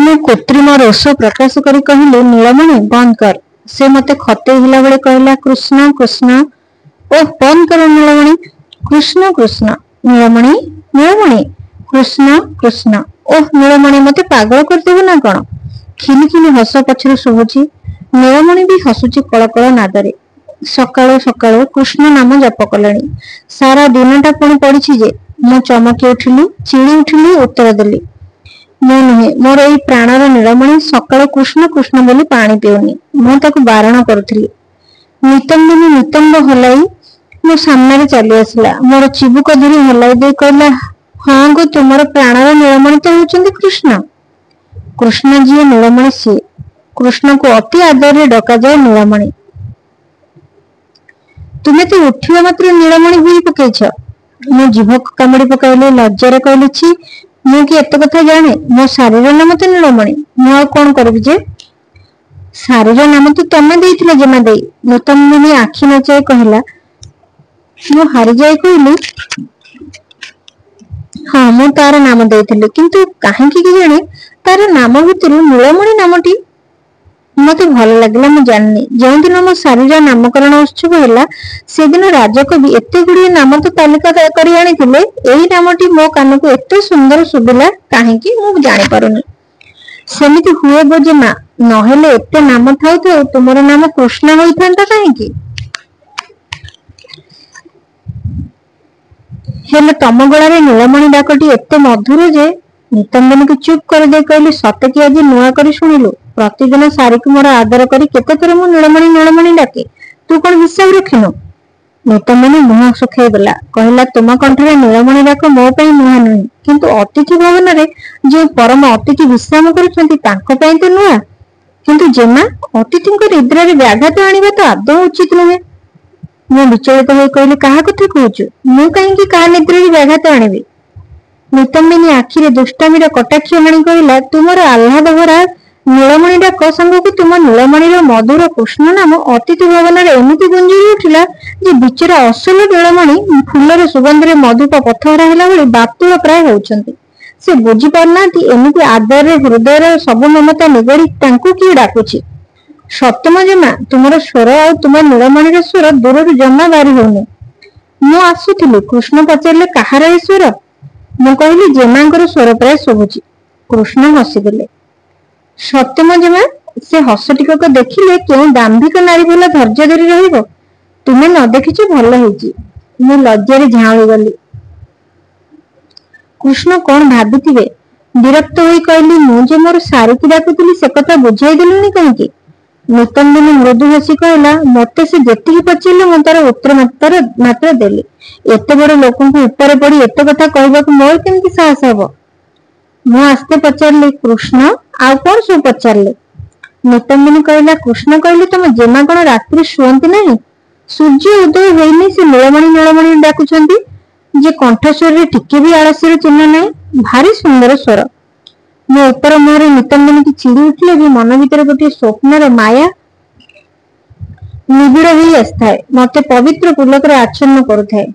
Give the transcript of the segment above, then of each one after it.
ମୁଁ କୃତ୍ରିମ ରୋଷ ପ୍ରକାଶ କରି କହିଲି, ନୀଳମଣି ବନ୍ଦ କର। ସେ ମତେ ଖତେଇ ହେଲା ବେଳେ କହିଲା, କୃଷ୍ଣ କୃଷ୍ଣ। ଓଃ ବନ୍ଦ କର ନୀଳମଣି। କୃଷ୍ଣ କୃଷ୍ଣ। ନୀଳମଣି ନୀଳମଣି। କୃଷ୍ଣ କୃଷ୍ଣ। ଓଃ ନୀଳମଣି, ମତେ ପାଗଳ କରିଦେବ ନା କଣ? ଖିଲି ଖିଲି ହସ ପଛରେ ଶୁଭୁଛି। ନୀଳମଣି ବି ହସୁଛି କଳକଳ ନାଦରେ। ସକାଳୁ ସକାଳୁ କୃଷ୍ଣ ନାମ ଜପ କଲେଣି। ସାରା ଦିନଟା ପୁଣି ପଡ଼ିଛି ଯେ। ମୁଁ ଚମକି ଉଠିଲି, ଚିଡ଼ି ଉଠିଲି, ଉତ୍ତର ଦେଲି, ମୁଁ ନୁହେଁ, ମୋର ଏଇ ପ୍ରାଣର ନୀଳମଣି ସକାଳୁ କୃଷ୍ଣ କୃଷ୍ଣ ବୋଲି ପାଣି ପିଉନି। ମୁଁ ତାକୁ ବାରଣ କରୁଥିଲି। ନିତମ୍ବିନୀ ନିତମ୍ବ ହଲାଇ ମୋ ସାମ୍ନାରେ ଚାଲି ଆସିଲା। ମୋର ଚିବୁକ ଧରି ହଲାଇ ଦେଇ କହିଲା, ହଁ ଗୋ, ତୁମର ପ୍ରାଣର ନୀଳମଣି ତ ହେଉଛନ୍ତି କୃଷ୍ଣ। କୃଷ୍ଣ ଯିଏ, ନୀଳମଣି ସିଏ। କୃଷ୍ଣକୁ ଅତି ଆଦରରେ ଡକାଯାଏ ନୀଳମଣି। ତୁମେ ତ ଉଠିବା ମାତ୍ର ନୀଳମଣି ହୋଇ ପକେଇଛ। ମୁଁ ଜିଭକୁ କାମୁଡ଼ି ପକାଇଲି, ଲଜ୍ଜାରେ କହିଲି, ଛି, ମୁଁ କି ଏତେ କଥା ଜାଣେ? ମୋ ଶାରୀର ନାମ ତ ନୀଳମଣି। ମୁଁ ଆଉ କଣ କରିବି ଯେ? ଶାରୀର ନାମ ତ ତମେ ଦେଇଥିଲ ଜେମା ଦେଇ। ନିତମ୍ବିନୀ ଆଖି ନଚାଇ କହିଲା। ମୁଁ ହାରିଯାଇ କହିଲି, ହଁ ମୁଁ ତାର ନାମ ଦେଇଥିଲି, କିନ୍ତୁ କାହିଁକି କେଜାଣି ତାର ନାମ ଭିତରୁ ନୀଳମଣି ନାମଟି ମତେ ଭଲ ଲାଗିଲା। ମୁଁ ଜାଣିନି। ଯେଉଁଦିନ ମୋ ଶାରୀର ନାମକରଣ ଉତ୍ସବ ହେଲା, ସେଦିନ ରାଜକବି ଏତେ ଗୁଡ଼ିଏ ନାମ ତ ତାଲିକା କରି ଆଣିଥିଲେ, ଏଇ ନାମଟି ମୋ କାନକୁ ଏତେ ସୁନ୍ଦର ଶୁଭିଲା କାହିଁକି ମୁଁ ଜାଣିପାରୁନି। ସେମିତି ହୁଏ ଗୋ ଜେମା, ନହେଲେ ଏତେ ନାମ ଥାଉ ଥାଉ ତୁମର ନାମ କୃଷ୍ଣ ହୋଇଥାନ୍ତା କାହିଁକି? ହେଲେ ତମ ଗଳାରେ ନୀଳମଣି ଡାକଟି ଏତେ ମଧୁର ଯେ। ନିତମ୍ବିନୀକୁ ଚୁପ୍ କରିଦେଇ କହିଲି, ସତେ କି ଆଜି ନୂଆ କରି ଶୁଣିଲୁ? ପ୍ରତିଦିନ ସାରିକୁ ମୋର ଆଦର କରି କେତେ ଥର ମୁଁ ନୀଳମଣି ନୀଳମଣି ଡାକେ, ତୁ କଣ ହିସାବ ରଖିନୁ? ନିତମ୍ବିନୀ ମୁହଁ ଶୁଖାଇ ଦେଲା। କହିଲା, ତୁମ କଣ୍ଠରେ ନୀଳମଣି ଡାକ ମୋ ପାଇଁ ନୂଆ ନୁହେଁ, କିନ୍ତୁ ଅତିଥି ଭବନରେ ଯେଉଁ ପରମ ଅତିଥି ବିଶ୍ରାମ କରୁଛନ୍ତି ତାଙ୍କ ପାଇଁ ତ ନୂଆ। କିନ୍ତୁ ଜେମା, ଅତିଥିଙ୍କ ନିଦ୍ରାରେ ବ୍ୟାଘାତ ଆଣିବା ତ ଆଦୌ ଉଚିତ ନୁହେଁ। ମୁଁ ବିଚଳିତ ହୋଇ କହିଲି, କାହା କଥା କହୁଛୁ? ମୁଁ କାହିଁକି କାହା ନିଦ୍ରାରେ ବ୍ୟାଘାତ ଆଣିବି? ନିତମ୍ବିନୀ ଆଖିରେ ଦୁଷ୍ଟାମୀର କଟାକ୍ଷ ହାଣି କହିଲା, ତୁମର ଆହ୍ଲାଦ ଭରା ନୀଳମଣି ଡାକ ସାଙ୍ଗକୁ ତୁମ ନୀଳମଣିର ମଧୁର କୃଷ୍ଣ ନାମ ଅତିଥି ଭବନରେ ଏମିତି ଗୁଞ୍ଜରି ଉଠିଲା ଯେ ବିଚରା ଅସଲ ନୀଳମଣି ଫୁଲର ସୁଗନ୍ଧରେ ମଧୁପ ପଥହରା ହେଲା ଭଳି ବାତୁଳ ପ୍ରାୟ ହେଉଛନ୍ତି। ସେ ବୁଝି ପାରୁନାହାନ୍ତି ଏମିତି ଆଦରରେ ହୃଦୟର ସବୁ ମମତା ନିଗଡ଼ି ତାଙ୍କୁ କିଏ ଡାକୁଛି। ସତ୍ୟମ ଜେମା, ତୁମର ସ୍ୱର ଆଉ ତୁମ ନୀଳମଣିର ସ୍ୱର ଦୂରରୁ ଜମା ବାରି ହେଉନି। ମୁଁ ଆସୁଥିଲି, କୃଷ୍ଣ ପଚାରିଲେ, କାହାର ଏ ସ୍ୱର? ମୁଁ କହିଲି, ଜେମାଙ୍କର ସ୍ୱର ପ୍ରାୟ ଶୁଭୁଛି। କୃଷ୍ଣ ହସିଦେଲେ। ସତ୍ୟମ ଜେମା, ସେ ହସ ଟିକକ ଦେଖିଲେ କେଉଁ ଦାମ୍ଭିକ ନାରୀ ଭଲ ଧୈର୍ଯ୍ୟ ଧରି ରହିବ? ତୁମେ ନ ଦେଖିଛ ଭଲ ହେଇଛି। ମୁଁ ଲଜ୍ଜାରେ ଝାଉଁଳି ଗଲି। କୃଷ୍ଣ କଣ ଭାବିଥିବେ? ବିରକ୍ତ ହୋଇ କହିଲି, ମୁଁ ଯେ ମୋର ସାରିକି ଡାକୁଥିଲି ସେ କଥା ବୁଝାଇ ଦେଲୁନି କାହିଁକି? ନିତମ୍ବିନୀ ମୃଦୁ ହସି କହିଲା, ମତେ ସେ ଯେତିକି ପଚାରିଲେ ମୁଁ ତାର ଉତ୍ତର ମାତ୍ର ଦେଲି। ଏତେ ବଡ଼ ଲୋକଙ୍କୁ ଉପରେ ପଡ଼ି ଏତେ କଥା କହିବାକୁ ମୋର କେମିତି ସାହସ ହବ? ମୁଁ ଆସ୍ତେ ପଚାରିଲି, କୃଷ୍ଣ ଆଉ କଣ ସବୁ ପଚାରିଲେ? ନିତମ୍ବିନୀ କହିଲା, କୃଷ୍ଣ କହିଲେ, ତମ ଜେମା କଣ ରାତିରେ ଶୁଅନ୍ତି ନାହିଁ? ସୂର୍ଯ୍ୟ ଉଦୟ ହୋଇନି ସେ ନୀଳମଣି ନୀଳମଣି ଡାକୁଛନ୍ତି ଯେ କଣ୍ଠସ୍ୱରରେ ଟିକେ ବି ଆଳସ୍ୟର ଚିହ୍ନ ନାହିଁ। ଭାରି ସୁନ୍ଦର ସ୍ୱର। ମୋ ଉପର ମୁହଁରେ ନିତମ୍ବିନୀକି ଚିଡ଼ି ଉଠିଲେ ବି ମନ ଭିତରେ ଗୋଟିଏ ସ୍ୱପ୍ନର ମାୟା ନିବିଡ଼ ହୋଇ ଆସିଥାଏ, ମତେ ପବିତ୍ର ପୁଲକରେ ଆଚ୍ଛନ୍ନ କରୁଥାଏ।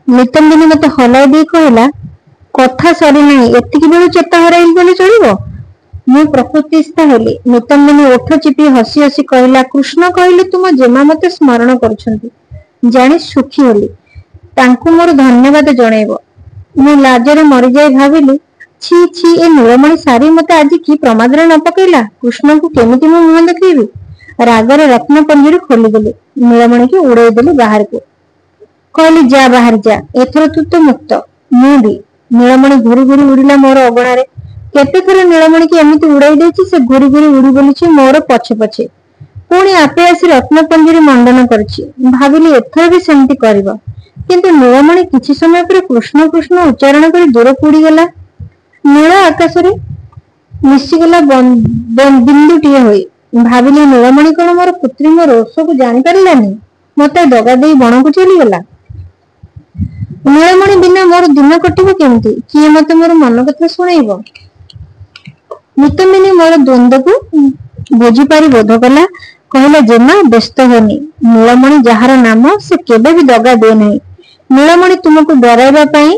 ନିତମ୍ବିନୀ ମତେ ହଲାଇ ଦେଇ କହିଲା, କଥା ସରିନାହିଁ, ଏତିକି ବେଳୁ ଚେତା ହରାଇଲି ବୋଲି ଚଳିବ? ମୁଁ ପ୍ରକୃତିସ୍ଥ ହେଲି। ନିତମ୍ବିନୀ ଓଠ ଚିପି ହସି ହସି କହିଲା, କୃଷ୍ଣ କହିଲେ ତୁମ ଜେମା ମତେ ସ୍ମରଣ କରୁଛନ୍ତି। ଜାଣି ସୁଖୀ ହେଲି। ତାଙ୍କୁ ମୋର ଧନ୍ୟବାଦ ଜଣାଇବ। ମୁଁ ଲାଜରେ ମରିଯାଇ ଭାବିଲି, ଛି ଛି, ଏ ନୀଳମଣି ସାରି ମତେ ଆଜି କି ପ୍ରମାଦରେ ନ ପକେଇଲା। କୃଷ୍ଣଙ୍କୁ କେମିତି ମୁଁ ମୁହଁ ଦେଖେଇବି? ରାଗରେ ରତ୍ନପଞ୍ଜୁରୀ ଖୋଲିଦେଲି। ନୀଳମଣିକି ଉଡ଼େଇ ଦେଲି ବାହାରକୁ। କହିଲି, ଯା ବାହାରି ଯା, ଏଥର ତୁ ତ ମୁକ୍ତ। ମୁଁ ବି। ନୀଳମଣି ଘୁରି ଘୁରି ଉଡ଼ିଲା ମୋର ଅଗଣାରେ। କେତେଥର ନୀଳମଣିକି ଏମିତି ଉଡ଼ାଇ ଦେଇଛି, ସେ ଘୁରି ଘୁରି ଉଡ଼ି ବୁଲିଛି ମୋର ପଛେ ପଛେ। ପୁଣି ଆପେ ଆସି ରତ୍ନପଞ୍ଜୁରୀ ମଣ୍ଡନ କରିଛି। ଭାବିଲି ଏଥର ବି ସେମିତି କରିବ। କିନ୍ତୁ ନୀଳମଣି କିଛି ସମୟ ପରେ କୃଷ୍ଣ କୃଷ୍ଣ ଉଚ୍ଚାରଣ କରି ଦୂରକୁ ଉଡ଼ିଗଲା। ନୀଳ ଆକାଶରେ ମିଶିଗଲା ବିନ୍ଦୁଟିଏ ହୋଇ। ଭାବିଲି, ନୀଳମଣି କଣ ମୋର କୃତ୍ରିମ ରୋଷକୁ ଜାଣିପାରିଲାନି? ମତେ ଦଗା ଦେଇ ବଣକୁ ଚାଲିଗଲା। ନୀଳମଣି ବିନା ମୋର ଦିନ କଟିବ କେମିତି? କିଏ ମତେ ମୋର ମନ କଥା ଶୁଣେଇବ? ନିତମ୍ବିନୀ ମୋର ଦ୍ୱନ୍ଦ୍ୱକୁ ବୁଝିପାରି ବୋଧ କଲା। କହିଲା, ଜେମା ବ୍ୟସ୍ତ ହୁଅନି। ନୀଳମଣି ଯାହାର ନାମ ସେ କେବେ ବି ଦଗା ଦିଏ ନାହିଁ। ନୀଳମଣି ତୁମକୁ ଡରାଇବା ପାଇଁ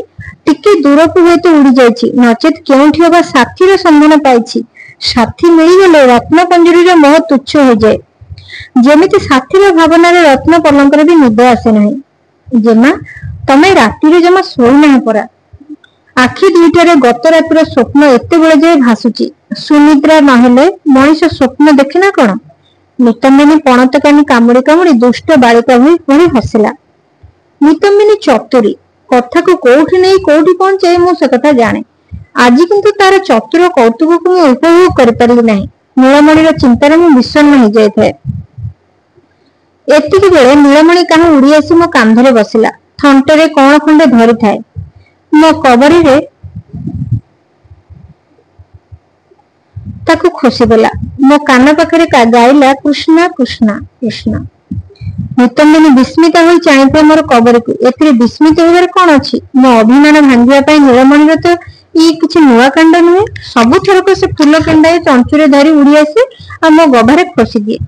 ଟିକେ ଦୂରକୁ ହୁଏତ ଉଡ଼ି ଯାଇଛି, ନଚେତ୍ କେଉଁଠି ଅବା ସାଥୀର ସନ୍ଧାନ ପାଇଛି। ସାଥୀ ମିଳିଗଲେ ରତ୍ନ ପଞ୍ଜୁରୀର ମୋହ ତୁଚ୍ଛ ହୋଇଯାଏ। ଯେମିତି ସାଥୀର ଭାବନାରେ ରତ୍ନ ପଲଙ୍କର ବି ନିଦ ଆସେ ନାହିଁ। ଜେମା, ତମେ ରାତିରେ ଜମା ଶୋଇନାହିଁ ପରା। ଆଖି ଦୁଇଟାରେ ଗତ ରାତିର ସ୍ୱପ୍ନ ଏତେବେଳେ ଯାଏ ଭାସୁଛି। ସୁନିଦ୍ରା ନହେଲେ ମଣିଷ ସ୍ୱପ୍ନ ଦେଖେ ନା କଣ? ନିତମ୍ବିନୀ ପଣତ କାନି କାମୁଡ଼ି କାମୁଡ଼ି ଦୁଷ୍ଟ ବାଳିକା ଭଳି ହସିଲା। ନିତମ୍ବିନୀ ଚତୁରୀ, କଥାକୁ କୋଉଠି ନେଇ କୋଉଠି ପହଞ୍ଚାଇ ମୁଁ ସେ କଥା ଜାଣେ। ଆଜି କିନ୍ତୁ ତାର ଚତୁର କୌତୁକକୁ ମୁଁ ଉପଭୋଗ କରିପାରିଲି ନାହିଁ। ନୀଳମଣିର ଚିନ୍ତାରେ ମୁଁ ବିଷଣ୍ଣ ହୋଇଯାଇଥାଏ। ଏତିକି ବେଳେ ନୀଳମଣି କାହା ଉଡ଼ି ଆସି ମୋ କାନ୍ଧରେ ବସିଲା। ଥଣ୍ଟରେ କଣ ଖଣ୍ଡେ ଧରିଥାଏ। ମୋ କବରୀରେ ତାକୁ ଖୋସିଦେଲା। ମୋ କାନ ପାଖରେ ଗାଇଲା କୃଷ୍ଣା କୃଷ୍ଣା କୃଷ୍ଣା। ନିତମ୍ବିନୀ ବିସ୍ମିତ ହୋଇ ଚାହିଁଥାଏ ମୋର କବରୀକୁ। ଏଥିରେ ବିସ୍ମିତ ହେବାର କଣ ଅଛି? ମୋ ଅଭିମାନ ଭାଙ୍ଗିବା ପାଇଁ ନୀଳମଣିର ତ ଇଏ କିଛି ନୂଆ କାଣ୍ଡ ନୁହେଁ। ସବୁଥରକ ସେ ଫୁଲ କେଣ୍ଡାଏ ଚଞ୍ଚୁରେ ଧରି ଉଡ଼ି ଆସେ ଆଉ ମୋ ଗଭାରେ ଖୋସିଦିଏ।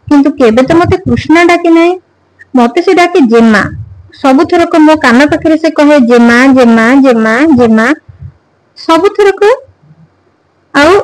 କିନ୍ତୁ କେବେ ତ ମତେ କୃଷ୍ଣା ଡାକେ ନାହିଁ। ମତେ ସେ ଡାକେ ଜେମା। ସବୁଥରକ ମୋ କାନ ପାଖରେ ସେ କହେ ଜେମା ଜେମା ଜେମା ଜେମା ସବୁଥରକ। ଆଉ